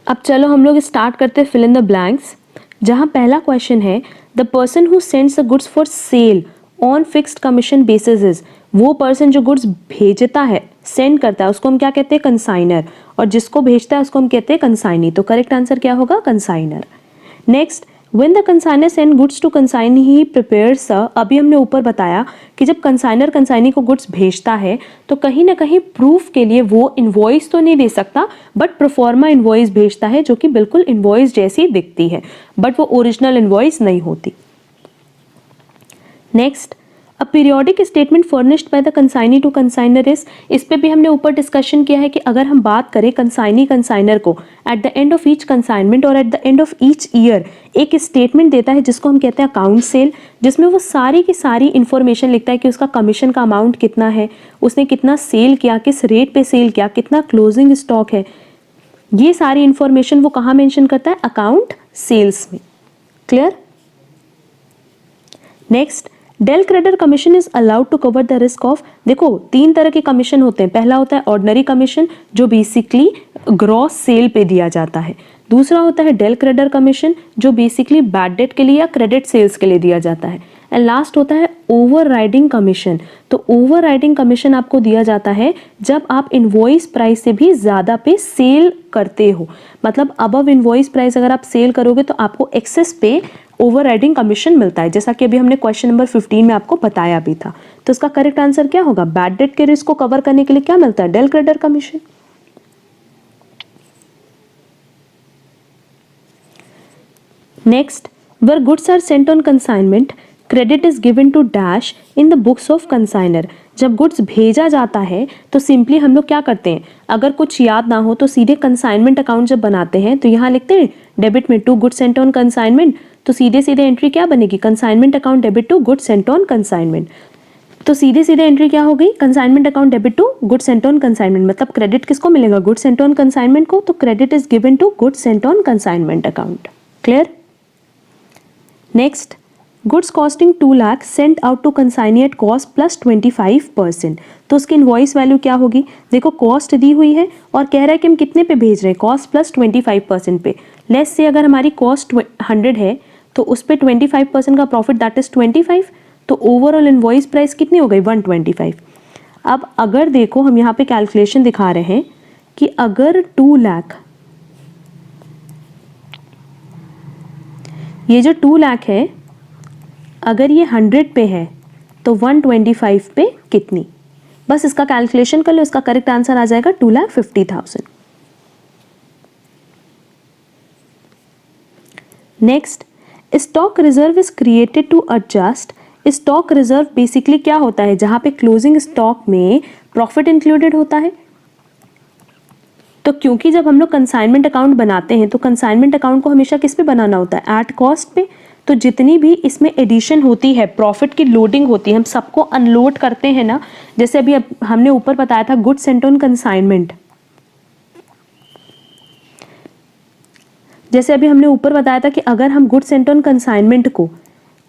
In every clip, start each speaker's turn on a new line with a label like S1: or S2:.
S1: अब चलो हम लोग स्टार्ट करते हैं फिल इन द ब्लैंक्स, जहाँ पहला क्वेश्चन है the person who sends the goods for sale on fixed commission basis is, वो पर्सन जो गुड्स भेजता है, सेंड करता है, उसको हम क्या कहते हैं? कंसाइनर। और जिसको भेजता है उसको हम कहते हैं कंसाइनी। तो करेक्ट आंसर क्या होगा? Consignor. Next, when the consignor send goods to consignee he prepares a, अभी हमने ऊपर बताया कि जब कंसाइनर कंसाइनी को गुड्स भेजता है तो कहीं ना कहीं प्रूफ के लिए वो इनवॉइस तो नहीं दे सकता, बट प्रोफॉर्मा इनवॉइस भेजता है जो कि बिल्कुल इनवॉइस जैसी दिखती है, बट वो ओरिजिनल इनवॉइस नहीं होती। Next, a periodic statement furnished by the consignee to consignor is, इस पे भी हमने ऊपर डिस्कशन किया है कि अगर हम बात करें कंसाइनी कंसाइनर को at the end of each consignment और at the end of each year एक स्टेटमेंट देता है जिसको हम कहते हैं अकाउंट सेल, जिसमें वो सारी की सारी इंफॉर्मेशन लिखता है कि उसका कमीशन का अमाउंट कितना है, उसने कितना सेल किया, किस रेट पे सेल किया, कितना क्लोजिंग स्टॉक है, ये सारी इंफॉर्मेशन वो कहाँ मेंशन करता है? अकाउंट सेल्स में। Clear? Next, del creditor commission is allowed to cover the risk of, देखो 3 तरह के कमीशन होते हैं। पहला होता है ऑर्डिनरी कमीशन जो बेसिकली ग्रॉस सेल पे दिया जाता है। दूसरा होता है डेल क्रेडिटर कमीशन जो बेसिकली बैड डेट के लिए या क्रेडिट सेल्स के लिए दिया जाता है। एंड लास्ट होता है ओवर राइडिंग कमीशन। तो ओवर राइडिंग कमीशन आपको दिया जाता है जब आप इनवॉइस प्राइस से भी ज़्यादा पे सेल करते हो, मतलब अबव इनवॉइस प्राइस अगर आप सेल करोगे तो आपको एक्सेस पे ओवर राइडिंग कमीशन मिलता है, जैसा कि अभी हमने क्वेश्चन नंबर 15 में आपको बताया भी था। तो इसका करेक्ट आंसर क्या होगा? बैड डेट के रिस्क को कवर करने के लिए क्या मिलता है? Del creditor commission. Next, where goods are sent on consignment, credit is given to dash in the books of consignor। जब गुड्स भेजा जाता है तो सिंपली हम लोग क्या करते हैं, अगर कुछ याद ना हो तो सीधे कंसाइनमेंट अकाउंट जब बनाते हैं तो यहाँ लिखते हैं डेबिट में to goods sent on consignment, तो सीधे सीधे एंट्री क्या बनेगी? Consignment account debit to goods sent on consignment. तो सीधे सीधे एंट्री क्या हो गई? Consignment account debit to goods sent on consignment. मतलब क्रेडिट किसको मिलेगा? गुड्स सेंट ऑन कंसाइनमेंट को। तो credit is given to goods sent on consignment account. Clear? Next, goods costing 2 lakh sent out to consignee at cost plus 25%। तो उसकी invoice value क्या होगी? देखो कॉस्ट दी हुई है और कह रहा है कि हम कितने पे भेज रहे हैं? कॉस्ट प्लस 25% पे। लेस से अगर हमारी कॉस्ट 100 है तो उस पर 25% का प्रॉफिट दैट इज 25, तो ओवरऑल इनवॉइस प्राइस कितनी हो गई? 125। अब अगर देखो हम यहाँ पे कैलकुलेशन दिखा रहे हैं कि अगर 2 लाख, ये जो 2 लाख है अगर ये 100 पे है तो 125 पे कितनी? बस इसका कैलकुलेशन कर लो, इसका करेक्ट आंसर आ जाएगा 2,50,000। Next, stock reserve is created to adjust. Stock reserve basically क्या होता है? जहां पे क्लोजिंग स्टॉक में प्रॉफिट इंक्लूडेड होता है। तो क्योंकि जब हम लोग कंसाइनमेंट अकाउंट बनाते हैं तो कंसाइनमेंट अकाउंट को हमेशा किस पे बनाना होता है? एट कॉस्ट पे। तो जितनी भी इसमें एडिशन होती है, प्रॉफिट की लोडिंग होती है, हम सबको अनलोड करते हैं ना, जैसे अभी हमने ऊपर बताया था गुड्स सेंट ऑन कंसाइनमेंट, जैसे अभी हमने ऊपर बताया था कि अगर हम गुड्स सेंट ऑन कंसाइनमेंट को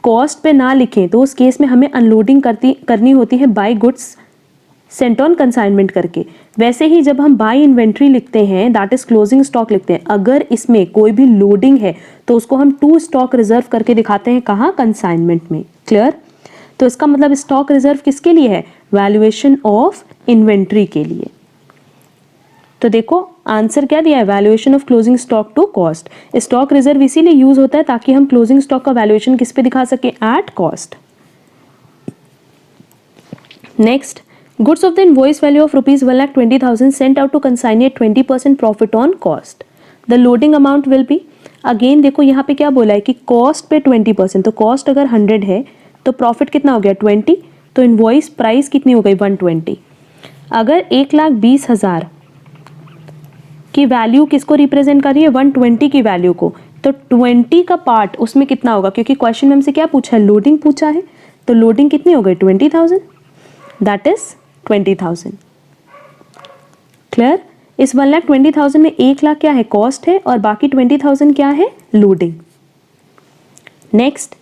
S1: कॉस्ट पे ना लिखें तो उस केस में हमें अनलोडिंग करनी होती है by goods sent on consignment करके। वैसे ही जब हम बाय इन्वेंट्री लिखते हैं दैट इज क्लोजिंग स्टॉक लिखते हैं, अगर इसमें कोई भी लोडिंग है तो उसको हम टू स्टॉक रिजर्व करके दिखाते हैं। कहाँ? कंसाइनमेंट में। क्लियर? तो इसका मतलब स्टॉक रिजर्व किसके लिए है? वैल्यूएशन ऑफ इन्वेंट्री के लिए। तो देखो आंसर क्या दिया है? Valuation of closing stock to cost. Stock reserve इसीलिए यूज होता है ताकि हम क्लोजिंग स्टॉक का वैल्यूएशन किस पे दिखा सके? At cost. Next, goods of the invoice value of rupees 1,20,000 sent out to consignee at 20% profit on cost. The loading amount will be, again देखो यहाँ पे क्या बोला है कि कॉस्ट पे 20%, तो कॉस्ट अगर 100 है तो प्रॉफिट कितना हो गया? 20, तो इनवॉइस प्राइस कितनी हो गई? 120। अगर 1,20,000 की वैल्यू किसको रिप्रेजेंट कर रही है? 120 की वैल्यू को, तो 20 का पार्ट उसमें कितना होगा? क्योंकि क्वेश्चन में हमसे क्या पूछा है? लोडिंग पूछा है, तो लोडिंग कितनी हो गई? 20,000, दैट इज 20,000। क्लियर? इस 1,20,000 में 1 लाख क्या है? कॉस्ट है, और बाकी 20,000 क्या है? Loading. Next,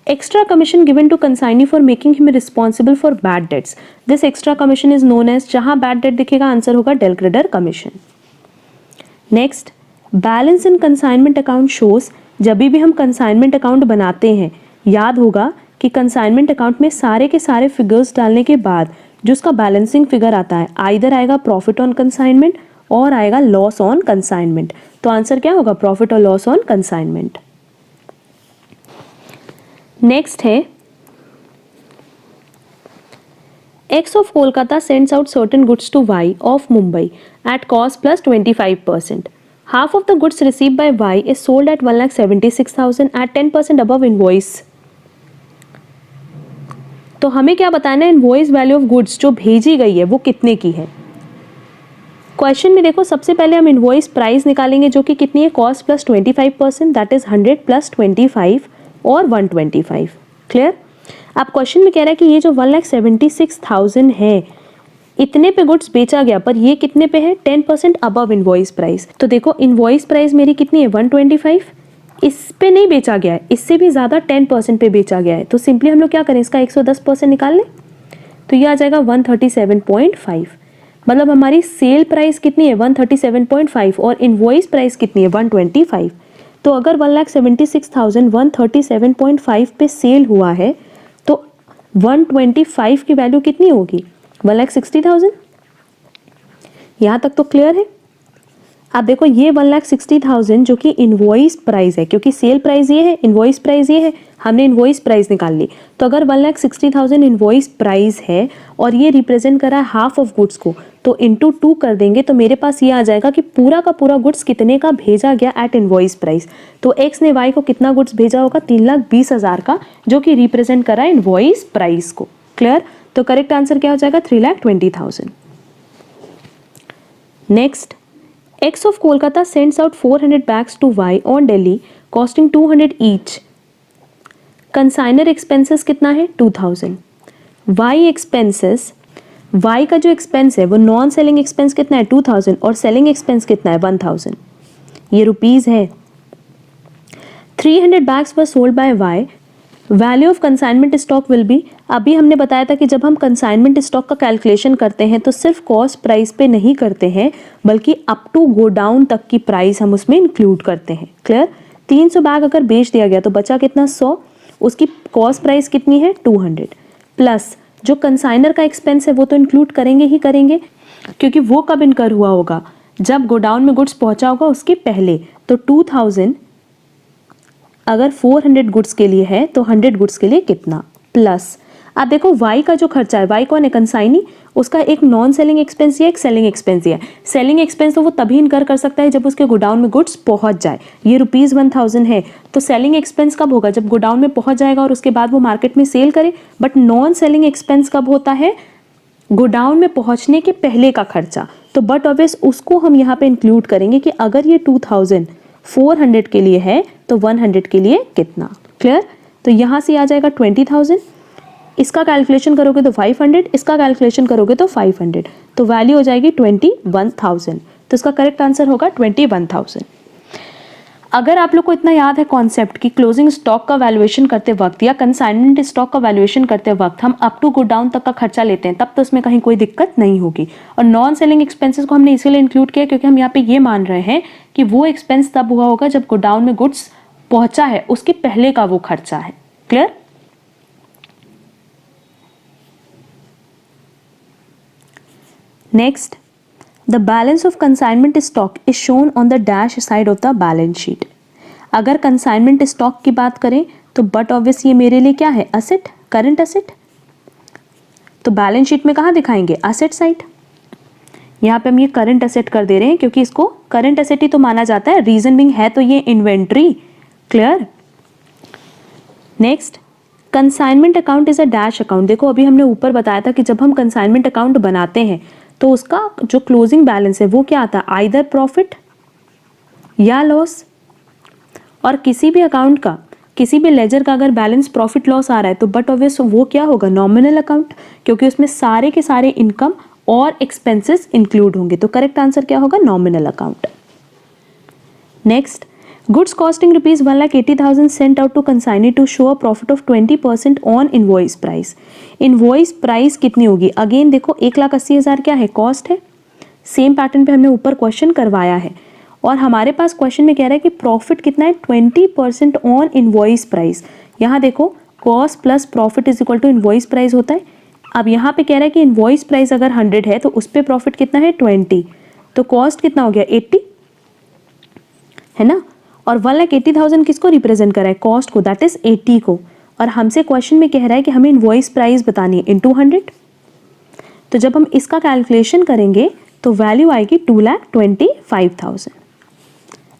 S1: extra commission given to consignee for making him responsible for bad debts. This extra commission is known as, जहां बैड डेट दिखेगा आंसर होगा del creditor commission. Next, balance in consignment account shows, जब भी हम consignment account बनाते हैं याद होगा कि कंसाइनमेंट अकाउंट में सारे के सारे फिगर्स डालने के बाद जो उसका बैलेंसिंग फिगर आता है आइदर आएगा प्रॉफिट ऑन कंसाइनमेंट और आएगा लॉस ऑन कंसाइनमेंट। तो आंसर क्या होगा? प्रॉफिट और लॉस ऑन कंसाइनमेंट। नेक्स्ट है X of Kolkata sends out certain goods to Y of Mumbai at cost plus 25%. Half of the goods received by Y is sold at 1,76,000 at 10% above invoice. तो हमें क्या बताना है? Invoice value of goods जो भेजी गई है वो कितने की है। क्वेश्चन में देखो सबसे पहले हम इनवॉइस प्राइस निकालेंगे जो कि कितनी है? Cost plus 25%, that is 100 plus 25 और 125। क्लियर? अब क्वेश्चन में कह रहा है कि ये जो 1,76,000 है इतने पे गुड्स बेचा गया, पर ये कितने पे है? 10% अबव इनवॉइस प्राइस। तो देखो इनवॉइस प्राइस मेरी कितनी है? 125। इस पे नहीं बेचा गया है, इससे भी ज़्यादा 10% पे बेचा गया है। तो सिंपली हम लोग क्या करें? इसका 110% निकाल लें तो ये आ जाएगा 137.5। मतलब हमारी सेल प्राइस कितनी है? 137.5 और इनवॉइस प्राइस कितनी है? 125। तो अगर 1,76,000 137.5 पे सेल हुआ है तो 125 की वैल्यू कितनी होगी? 1,60,000। यहाँ तक तो क्लियर है? अब देखो ये 1,60,000 जो कि इनवॉइस प्राइस है, क्योंकि सेल प्राइस ये है, इनवॉइस प्राइस ये है, हमने इनवॉइस प्राइस निकाल ली। तो अगर 1,60,000 इनवॉइस प्राइस है और ये रिप्रेजेंट करा है हाफ ऑफ गुड्स को, तो इंटू 2 कर देंगे तो मेरे पास ये आ जाएगा कि पूरा का पूरा गुड्स कितने का भेजा गया एट इनवॉइस प्राइस। तो एक्स ने वाई को कितना गुड्स भेजा होगा? 3,20,000 का, जो कि रिप्रेजेंट करा है इनवॉइस प्राइस को। क्लियर? तो करेक्ट आंसर क्या हो जाएगा? 3,20,000। Next, X of Kolkata sends out 400 bags to Y on Delhi costing 200 each. Consignor expenses कितना है? 2000. Y expenses, Y का जो expense है वो नॉन सेलिंग एक्सपेंस कितना है? 2000 और सेलिंग एक्सपेंस कितना है? 1000। ये रुपीज है। 300 bags were sold by Y. Value of consignment stock will be, अभी हमने बताया था कि जब हम कंसाइनमेंट स्टॉक का कैलकुलेशन करते हैं तो सिर्फ कॉस्ट प्राइस पे नहीं करते हैं बल्कि अप टू गोडाउन तक की प्राइस हम उसमें इंक्लूड करते हैं। क्लियर? 300 बैग अगर बेच दिया गया तो बचा कितना? 100। उसकी कॉस्ट प्राइस कितनी है? 200 प्लस जो कंसाइनर का एक्सपेंस है वो तो इंक्लूड करेंगे ही करेंगे, क्योंकि वो कब इनकर हुआ होगा? जब गोडाउन में गुड्स पहुंचा होगा उसके पहले। तो 2000 अगर 400 गुड्स के लिए है तो 100 गुड्स के लिए कितना? प्लस अब देखो वाई का जो खर्चा है, वाई कौन है? कंसाइनी, उसका एक नॉन सेलिंग एक्सपेंस या एक सेलिंग एक्सपेंस है। सेलिंग एक्सपेंस तो वो तभी इनकर कर सकता है जब उसके गोडाउन में गुड्स पहुंच जाए। ये ₹1000 है, तो सेलिंग एक्सपेंस कब होगा? जब गोडाउन में पहुंच जाएगा और उसके बाद वो मार्केट में सेल करे। बट नॉन सेलिंग एक्सपेंस कब होता है? गोडाउन में पहुंचने के पहले का खर्चा। तो बट ऑब्वियस उसको हम यहाँ पे इंक्लूड करेंगे कि अगर ये 2000 400 के लिए है तो 100 के लिए कितना? क्लियर? तो यहाँ से आ जाएगा 20,000, इसका कैलकुलेशन करोगे तो 500, इसका कैलकुलेशन करोगे तो 500, तो वैल्यू हो जाएगी 21,000। तो इसका करेक्ट आंसर होगा 21,000। अगर आप लोग को इतना याद है कॉन्सेप्ट कि क्लोजिंग स्टॉक का वैल्यूएशन करते वक्त या कंसाइनमेंट स्टॉक का वैल्यूएशन करते वक्त हम अप टू गुड डाउन तक का खर्चा लेते हैं, तब तो उसमें कहीं कोई दिक्कत नहीं होगी। और नॉन सेलिंग एक्सपेंसेस को हमने इसीलिए इंक्लूड किया क्योंकि हम यहाँ पे ये मान रहे हैं कि वो एक्सपेंस तब हुआ होगा जब गोडाउन में गुड्स पहुंचा है, उसके पहले का वो खर्चा है। Clear? Next, the balance of consignment stock is shown on the dash side of the balance sheet. अगर कंसाइनमेंट स्टॉक की बात करें तो बट ऑब्वियस ये मेरे लिए क्या है? Asset, current asset. तो बैलेंस शीट में कहाँ दिखाएंगे? Asset side. यहाँ पे हम ये करंट असेट कर दे रहे हैं क्योंकि इसको करंट असेट ही तो माना जाता है, रीजन बिंग है तो ये inventory. Clear? Next, consignment account is a dash account. देखो अभी हमने ऊपर बताया था कि जब हम कंसाइनमेंट अकाउंट बनाते हैं तो उसका जो क्लोजिंग बैलेंस है वो क्या आता है? आइदर प्रॉफिट या लॉस। और किसी भी अकाउंट का, किसी भी लेजर का अगर बैलेंस प्रॉफिट लॉस आ रहा है तो बट ऑब्वियस वो क्या होगा? नॉमिनल अकाउंट, क्योंकि उसमें सारे के सारे इनकम और एक्सपेंसेस इंक्लूड होंगे। तो करेक्ट आंसर क्या होगा? Nominal account. Next, goods costing ₹1,80,000 sent out to consignee to show a profit of 20% on invoice price. Invoice price कितनी होगी? अगेन देखो 1,80,000 क्या है? कॉस्ट है। सेम पैटर्न पे हमने ऊपर क्वेश्चन करवाया है और हमारे पास क्वेश्चन में कह रहा है कि प्रॉफिट कितना है 20% ऑन इनवॉइस प्राइस। यहाँ देखो cost plus profit is equal to invoice price होता है। अब यहाँ पे कह रहा है कि इनवॉइस प्राइस अगर 100 है तो उस पर प्रॉफिट कितना है 20, तो कॉस्ट कितना हो गया 80, है ना। और 1,80,000 किसको रिप्रेजेंट करा है, कॉस्ट को, दैट इज 80 को। और हमसे क्वेश्चन में कह रहा है कि हमें इनवॉइस प्राइस बतानी है इनटू 100। तो जब हम इसका कैलकुलेशन करेंगे तो वैल्यू आएगी 2,25,000,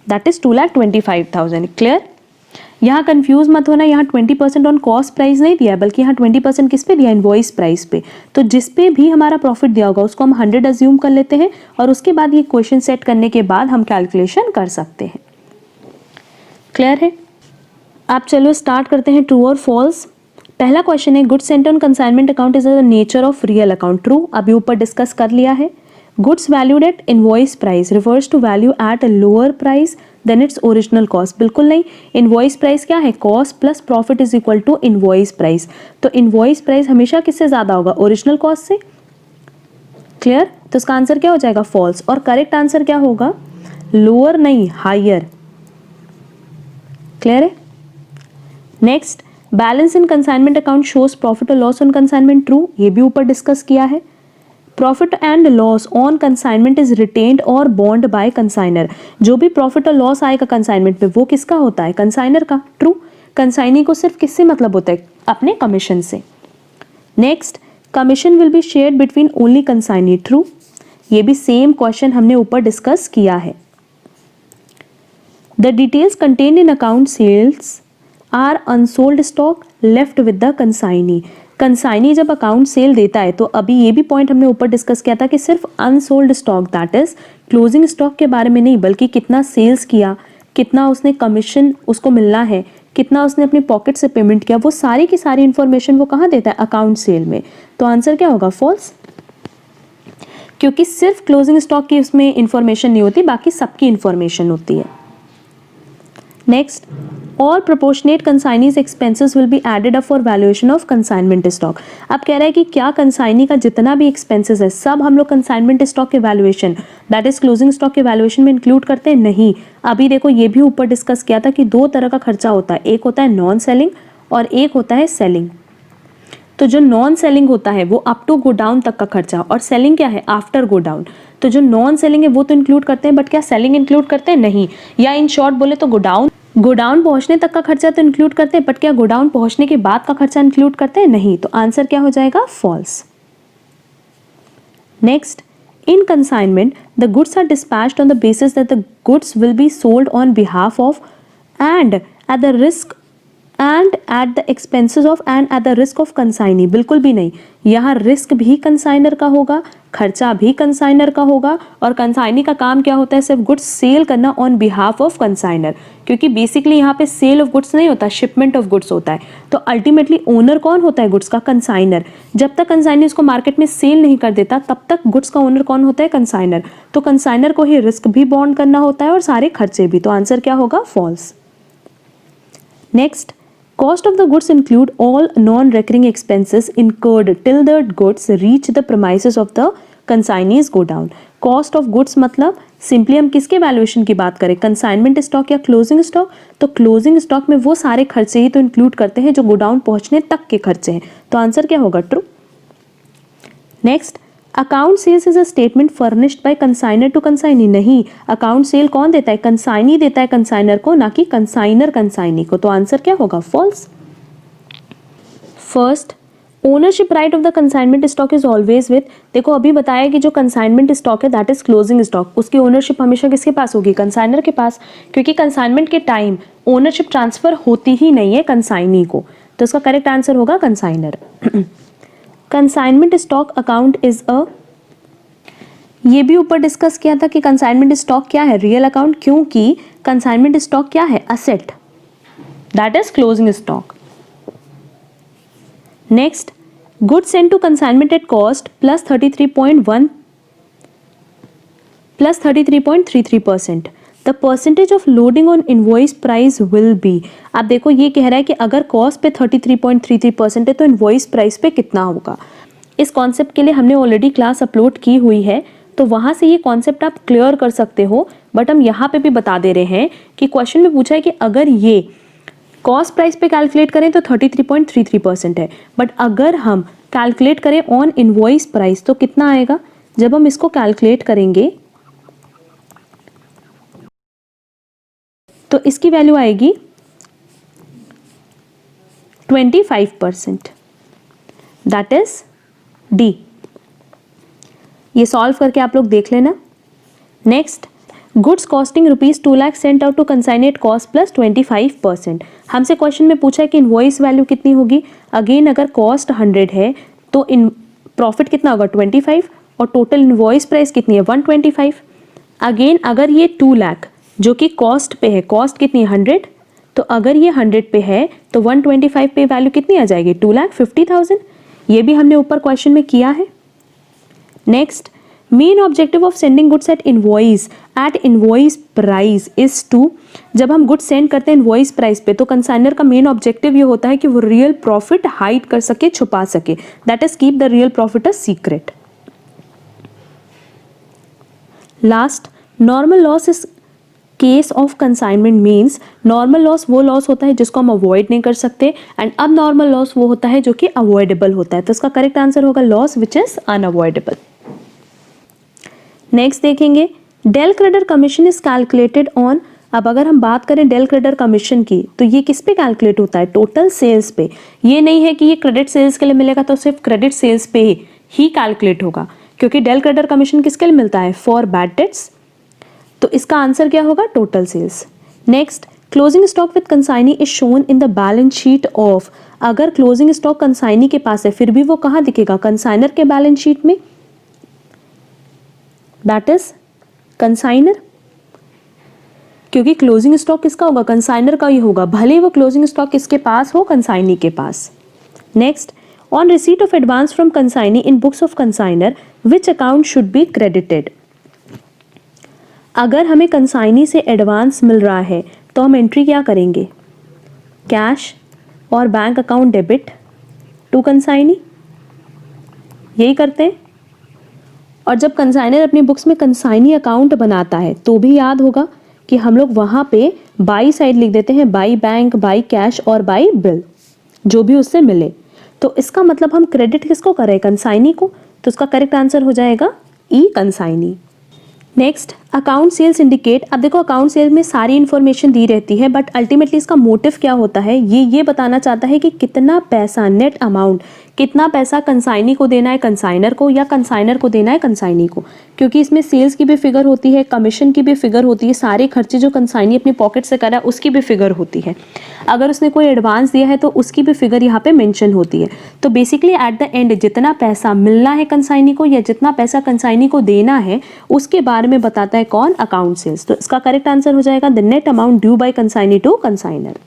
S1: दैट इज 2,25,000। क्लियर। यहाँ कंफ्यूज मत होना, यहाँ 20% ऑन कॉस्ट प्राइस नहीं दिया है, बल्कि यहाँ 20% किस पे दिया, इनवॉइस प्राइस पे। तो जिस पे भी हमारा प्रॉफिट दिया होगा उसको हम 100 अज्यूम कर लेते हैं और उसके बाद ये क्वेश्चन सेट करने के बाद हम कैलकुलेशन कर सकते हैं। क्लियर है। आप चलो स्टार्ट करते हैं ट्रू और फॉल्स। पहला क्वेश्चन है goods sent on consignment account is the nature of real account. True, अभी ऊपर डिस्कस कर लिया है। Goods valued at invoice price refers to value at a lower price than its original cost. बिल्कुल नहीं, invoice price क्या है, cost plus profit is equal to invoice price. तो इनवॉइस प्राइस हमेशा किससे ज्यादा होगा, ओरिजिनल कॉस्ट से। क्लियर। तो इसका आंसर क्या हो जाएगा, फॉल्स। और करेक्ट आंसर क्या होगा, लोअर नहीं हायर। क्लियर है। Next, balance in consignment account shows profit और लॉस ऑन कंसाइनमेंट। ट्रू, ये भी ऊपर डिस्कस किया है। Profit and loss on consignment is retained और बॉन्ड बाय कंसाइनर। जो भी प्रॉफिट और लॉस आएगा कंसाइनमेंट पे वो किसका होता है, कंसाइनर का। ट्रू, कंसाइनी को सिर्फ किससे मतलब होता है, अपने कमीशन से। Next, commission will be shared between only consignee. True, ये भी सेम क्वेश्चन हमने ऊपर डिस्कस किया है। The details contained in account sales are unsold stock left with the consignee. Consignee जब अकाउंट सेल देता है तो अभी ये भी पॉइंट हमने ऊपर डिस्कस किया था कि सिर्फ unsold stock, that is closing stock के बारे में नहीं, बल्कि कितना सेल्स किया, कितना उसने कमीशन उसको मिलना है, कितना उसने अपने पॉकेट से पेमेंट किया, वो सारी की सारी इंफॉर्मेशन वो कहाँ देता है, अकाउंट सेल में। तो आंसर क्या होगा, फॉल्स, क्योंकि सिर्फ क्लोजिंग स्टॉक की उसमें इंफॉर्मेशन नहीं होती, बाकी सबकी इंफॉर्मेशन होती है। Next, all proportionate consignees expenses will be added up for valuation of consignment stock। अब कह रहा है कि क्या कंसाइनी का जितना भी एक्सपेंसेस है सब हम लोग कंसाइनमेंट स्टॉक के valuation, that is closing stock के वैल्यूएशन में इंक्लूड करते हैं, नहीं। अभी देखो ये भी ऊपर डिस्कस किया था कि दो तरह का खर्चा होता है, एक होता है नॉन सेलिंग और एक होता है सेलिंग। तो जो नॉन सेलिंग होता है वो अप टू गो डाउन तक का खर्चा, और सेलिंग क्या है, आफ्टर गो डाउन। तो जो नॉन सेलिंग है वो तो इंक्लूड करते हैं, बट क्या सेलिंग इंक्लूड करते हैं, नहीं। या इन शॉर्ट बोले तो गोडाउन पहुंचने तक का खर्चा तो इंक्लूड करते हैं, बट क्या गोडाउन पहुंचने के बाद का खर्चा इंक्लूड करते हैं, नहीं। तो आंसर क्या हो जाएगा, false. Next, in consignment the goods are dispatched on the basis that the goods will be sold on behalf of and at the risk and at the expenses of and at the risk of consignee. बिल्कुल भी नहीं, यहाँ risk भी consignor का होगा, खर्चा भी consignor का होगा, और कंसाइनी का काम क्या होता है, सिर्फ गुड्स सेल करना ऑन बिहाफ ऑफ कंसाइनर, क्योंकि बेसिकली यहाँ पे सेल ऑफ गुड्स नहीं होता, शिपमेंट ऑफ गुड्स होता है। तो अल्टीमेटली ओनर कौन होता है गुड्स का, कंसाइनर। जब तक कंसाइनर इसको मार्केट में सेल नहीं कर देता तब तक गुड्स का ओनर कौन होता है, कंसाइनर। तो कंसाइनर को ही रिस्क भी बॉन्ड करना होता है और सारे खर्चे भी। तो आंसर क्या होगा, false. Next, cost of the goods include all non-recurring expenses incurred till the goods reach the premises of the consignees go down। cost of goods मतलब सिंपली हम किसके वैल्यूएशन की बात करें, कंसाइनमेंट स्टॉक या क्लोजिंग स्टॉक। तो closing stock में वो सारे खर्चे ही तो इंक्लूड करते हैं जो गोडाउन पहुंचने तक के खर्चे हैं। तो आंसर क्या होगा, true. Next, account sales is a statement furnished by consignor to consignee. नहीं, अकाउंट सेल कौन देता है, कंसाइनी देता है कंसाइनर को, ना कि कंसाइनर कंसाइनी को। तो आंसर क्या होगा, false. First, ownership right of the consignment stock is always with. देखो अभी बताया कि जो कंसाइनमेंट स्टॉक है दैट इज क्लोजिंग स्टॉक, उसकी ओनरशिप हमेशा किसके पास होगी, कंसाइनर के पास, क्योंकि कंसाइनमेंट के टाइम ओनरशिप ट्रांसफर होती ही नहीं है कंसाइनी को। तो इसका करेक्ट आंसर होगा consignor. Consignment stock account is a, ये भी ऊपर डिस्कस किया था कि कंसाइनमेंट स्टॉक क्या है, रियल अकाउंट, क्योंकि कंसाइनमेंट स्टॉक क्या है, asset, that is closing stock. Next, goods sent to consignment at cost plus 33.33%। The percentage of loading on invoice price will be. आप देखो ये कह रहा है कि अगर कॉस्ट पे 33.33% है तो इनवॉइस प्राइस पे कितना होगा। इस कॉन्सेप्ट के लिए हमने ऑलरेडी क्लास अपलोड की हुई है, तो वहाँ से ये कॉन्सेप्ट आप क्लियर कर सकते हो। बट हम यहाँ पे भी बता दे रहे हैं कि क्वेश्चन में पूछा है कि अगर ये कॉस्ट प्राइस पे कैलकुलेट करें तो 33.33% है, बट अगर हम कैलकुलेट करें ऑन इनवॉइस प्राइस तो कितना आएगा? जब हम इसको कैलकुलेट करेंगे तो इसकी वैल्यू आएगी 25%, दैट इज डी। ये सॉल्व करके आप लोग देख लेना। Next, goods costing ₹2 lakh sent out to consignee cost plus 25%। हमसे क्वेश्चन में पूछा है कि इनवॉइस वैल्यू कितनी होगी। अगेन अगर कॉस्ट 100 है तो इन प्रॉफिट कितना होगा 25, और टोटल इनवॉइस प्राइस कितनी है 125। अगेन अगर ये 2 लाख जो कि कॉस्ट पे है, कॉस्ट कितनी है 100, तो अगर ये 100 पे है तो 125 पे वैल्यू कितनी आ जाएगी 2,50,000। ये भी हमने ऊपर क्वेश्चन में किया है। Next, main objective of sending goods at invoice price is to. जब हम गुड्स सेंड करते हैं इनवॉइस प्राइस पे तो कंसाइनर का मेन ऑब्जेक्टिव ये होता है कि वो रियल प्रॉफिट हाइड कर सके, छुपा सके, that is keep the real profit a secret. Last, normal loss is case of consignment means, normal loss वो लॉस होता है जिसको हम अवॉइड नहीं कर सकते, एंड अब नॉर्मल लॉस वो होता है जो कि अवॉइडेबल होता है। तो इसका करेक्ट आंसर होगा loss which is unavoidable. Next देखेंगे, del creditor commission is calculated on. अब अगर हम बात करें डेल क्रेडिटर कमीशन की तो ये किस पे कैलकुलेट होता है? टोटल सेल्स पे। ये नहीं है कि ये क्रेडिट सेल्स के लिए मिलेगा तो सिर्फ क्रेडिट सेल्स पे ही कैलकुलेट होगा, क्योंकि डेल क्रेडिटर कमीशन किसके लिए मिलता है? For bad debts. तो इसका आंसर क्या होगा? Total sales. Next, closing stock with consignee is shown in the balance sheet of. अगर क्लोजिंग स्टॉक कंसाइनी के पास है फिर भी वो कहाँ दिखेगा? कंसाइनर के बैलेंस शीट में, दैट इज कंसाइनर, क्योंकि क्लोजिंग स्टॉक किसका होगा? कंसाइनर का ही होगा, भले वो क्लोजिंग स्टॉक किसके पास हो? कंसाइनी के पास। Next, on receipt of advance from consignee in books of consignor which account should be credited. अगर हमें कंसाइनी से एडवांस मिल रहा है तो हम एंट्री क्या करेंगे? कैश और bank account debit to consignee, यही करते हैं। और जब कंसाइनर अपनी बुक्स में कंसाइनी अकाउंट बनाता है तो भी याद होगा कि हम लोग वहाँ पे बाई साइड लिख देते हैं बाई बैंक, बाई कैश और बाई बिल, जो भी उससे मिले। तो इसका मतलब हम क्रेडिट किसको कर रहे हैं? कंसाइनी को। तो इसका करेक्ट आंसर हो जाएगा E, consignee. Next, account sales indicate. अब देखो अकाउंट सेल में सारी इन्फॉर्मेशन दी रहती है, बट अल्टीमेटली इसका मोटिव क्या होता है? ये बताना चाहता है कि कितना पैसा, नेट अमाउंट, कितना पैसा कंसाइनी को देना है कंसाइनर को, या कंसाइनर को देना है कंसाइनी को, क्योंकि इसमें सेल्स की भी फिगर होती है, कमीशन की भी फिगर होती है, सारे खर्चे जो कंसाइनी अपनी पॉकेट से करा उसकी भी फिगर होती है। अगर उसने कोई एडवांस दिया है तो उसकी भी फिगर यहाँ पे मेंशन होती है। तो बेसिकली एट द एंड जितना पैसा मिलना है कंसाइनी को या जितना पैसा कंसाइनी को देना है उसके बारे में बताता है कौन? Account sales. तो इसका करेक्ट आंसर हो जाएगा the net amount due by consignee to consignor.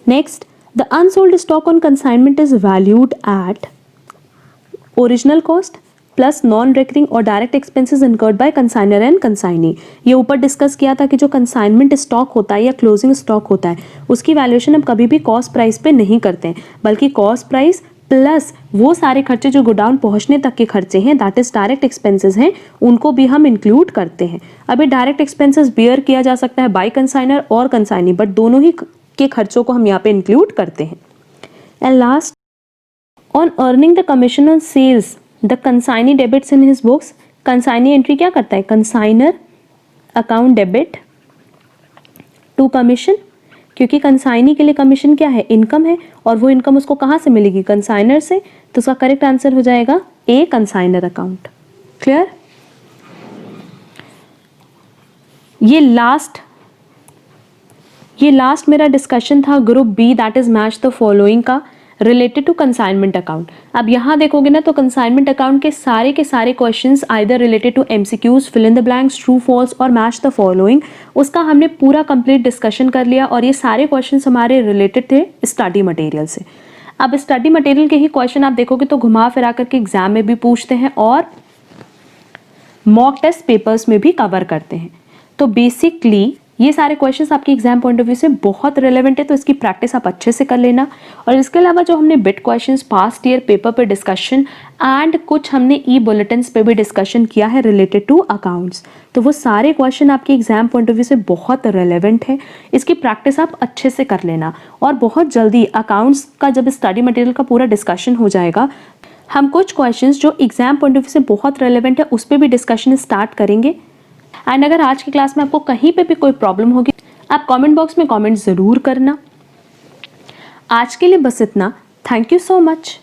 S1: Next, the unsold stock on consignment is valued at original cost plus non-recurring और direct expenses incurred by consignor and consignee। ये ऊपर discuss किया था कि जो consignment stock होता है या क्लोजिंग स्टॉक होता है उसकी वैल्यूएशन हम कभी भी कॉस्ट प्राइस पे नहीं करते हैं, बल्कि कॉस्ट प्राइस प्लस वो सारे खर्चे जो गोडाउन पहुंचने तक के खर्चे हैं, दैट इज डायरेक्ट एक्सपेंसेस हैं, उनको भी हम इंक्लूड करते हैं। अभी डायरेक्ट एक्सपेंसेस बियर किया जा सकता है बाय कंसाइनर और कंसाइनी, बट दोनों ही के खर्चों को हम यहाँ पे इंक्लूड करते हैं। And last, on earning the commission on sales the consignee debits in his books. Consignee entry क्या करता है? Consignor account debit to commission, क्योंकि कंसाइनी के लिए कमीशन क्या है? इनकम है, और वो इनकम उसको कहाँ से मिलेगी? कंसाइनर से। तो उसका करेक्ट आंसर हो जाएगा ए, कंसाइनर अकाउंट। क्लियर? ये लास्ट मेरा डिस्कशन था group B, that is match the following का, रिलेटेड टू कंसाइनमेंट अकाउंट। अब यहाँ देखोगे ना तो कंसाइनमेंट अकाउंट के सारे questions either related to MCQs, fill in the blanks, true false और मैच द फॉलोइंग, उसका हमने पूरा कंप्लीट डिस्कशन कर लिया, और ये सारे क्वेश्चंस हमारे रिलेटेड थे स्टडी मटेरियल से। अब स्टडी मटेरियल के ही क्वेश्चन आप देखोगे तो घुमा फिरा करके एग्जाम में भी पूछते हैं और मॉक टेस्ट पेपर्स में भी कवर करते हैं। तो बेसिकली ये सारे क्वेश्चंस आपके एग्जाम पॉइंट ऑफ व्यू से बहुत रिलेवेंट है, तो इसकी प्रैक्टिस आप अच्छे से कर लेना। और इसके अलावा जो हमने bit questions, past year paper पे डिस्कशन एंड कुछ हमने ई बुलेटिन्स पे भी डिस्कशन किया है रिलेटेड टू अकाउंट्स, तो वो सारे क्वेश्चन आपके एग्जाम पॉइंट ऑफ व्यू से बहुत रिलेवेंट है। इसकी प्रैक्टिस आप अच्छे से कर लेना। और बहुत जल्दी अकाउंट्स का जब स्टडी मटेरियल का पूरा डिस्कशन हो जाएगा, हम कुछ क्वेश्चंस जो एग्जाम पॉइंट ऑफ व्यू से बहुत रिलेवेंट है उस पर भी डिस्कशन स्टार्ट करेंगे। एंड अगर आज की क्लास में आपको कहीं पे भी कोई प्रॉब्लम होगी, आप कमेंट बॉक्स में कमेंट ज़रूर करना। आज के लिए बस इतना। Thank you so much.